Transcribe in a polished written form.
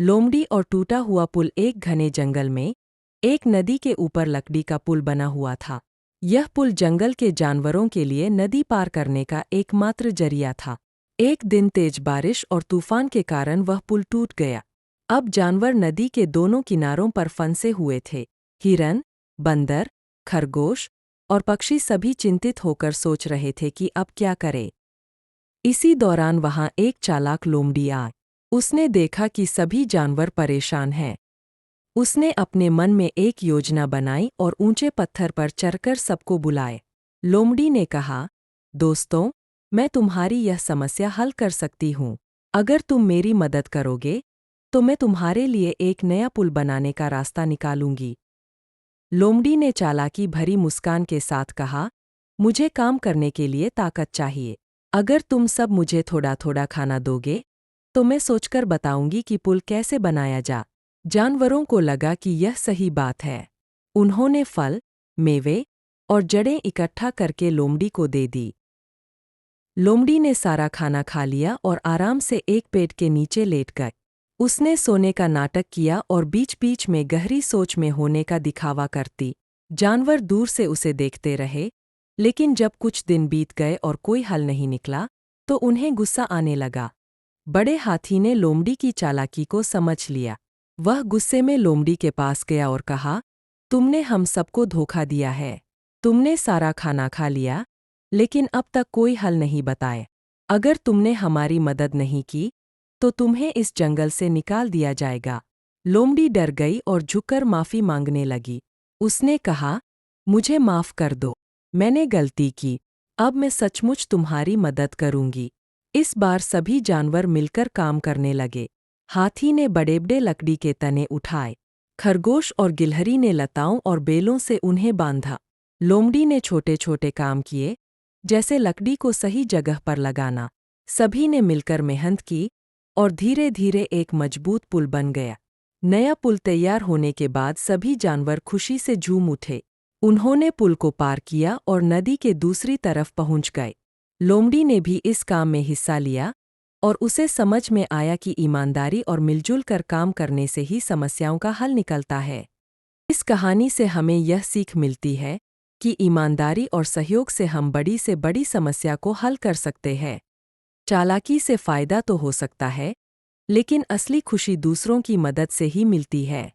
लोमड़ी और टूटा हुआ पुल। एक घने जंगल में एक नदी के ऊपर लकड़ी का पुल बना हुआ था। यह पुल जंगल के जानवरों के लिए नदी पार करने का एकमात्र जरिया था। एक दिन तेज बारिश और तूफान के कारण वह पुल टूट गया। अब जानवर नदी के दोनों किनारों पर फंसे हुए थे। हिरन, बंदर, खरगोश और पक्षी सभी चिंतित होकर सोच रहे थे कि अब क्या करें। इसी दौरान वहां एक चालाक लोमड़ी आई। उसने देखा कि सभी जानवर परेशान हैं। उसने अपने मन में एक योजना बनाई और ऊंचे पत्थर पर चढ़कर सबको बुलाए। लोमड़ी ने कहा, दोस्तों, मैं तुम्हारी यह समस्या हल कर सकती हूँ। अगर तुम मेरी मदद करोगे तो मैं तुम्हारे लिए एक नया पुल बनाने का रास्ता निकालूंगी। लोमड़ी ने चालाकी भरी मुस्कान के साथ कहा, मुझे काम करने के लिए ताकत चाहिए। अगर तुम सब मुझे थोड़ा थोड़ा खाना दोगे तो मैं सोचकर बताऊंगी कि पुल कैसे बनाया जा। जानवरों को लगा कि यह सही बात है। उन्होंने फल, मेवे और जड़ें इकट्ठा करके लोमड़ी को दे दी। लोमड़ी ने सारा खाना खा लिया और आराम से एक पेड़ के नीचे लेट गए। उसने सोने का नाटक किया और बीच बीच में गहरी सोच में होने का दिखावा करती। जानवर दूर से उसे देखते रहे, लेकिन जब कुछ दिन बीत गए और कोई हल नहीं निकला तो उन्हें गुस्सा आने लगा। बड़े हाथी ने लोमड़ी की चालाकी को समझ लिया। वह गुस्से में लोमड़ी के पास गया और कहा, तुमने हम सबको धोखा दिया है। तुमने सारा खाना खा लिया, लेकिन अब तक कोई हल नहीं बताए। अगर तुमने हमारी मदद नहीं की तो तुम्हें इस जंगल से निकाल दिया जाएगा। लोमड़ी डर गई और झुककर माफ़ी मांगने लगी। उसने कहा, मुझे माफ़ कर दो, मैंने गलती की। अब मैं सचमुच तुम्हारी मदद करूंगी। इस बार सभी जानवर मिलकर काम करने लगे। हाथी ने बड़े बड़े लकड़ी के तने उठाए। खरगोश और गिलहरी ने लताओं और बेलों से उन्हें बांधा। लोमड़ी ने छोटे छोटे काम किए, जैसे लकड़ी को सही जगह पर लगाना। सभी ने मिलकर मेहनत की और धीरे धीरे एक मजबूत पुल बन गया। नया पुल तैयार होने के बाद सभी जानवर खुशी से झूम उठे। उन्होंने पुल को पार किया और नदी के दूसरी तरफ पहुंच गए। लोमड़ी ने भी इस काम में हिस्सा लिया और उसे समझ में आया कि ईमानदारी और मिलजुल कर काम करने से ही समस्याओं का हल निकलता है। इस कहानी से हमें यह सीख मिलती है कि ईमानदारी और सहयोग से हम बड़ी से बड़ी समस्या को हल कर सकते हैं। चालाकी से फ़ायदा तो हो सकता है, लेकिन असली खुशी दूसरों की मदद से ही मिलती है।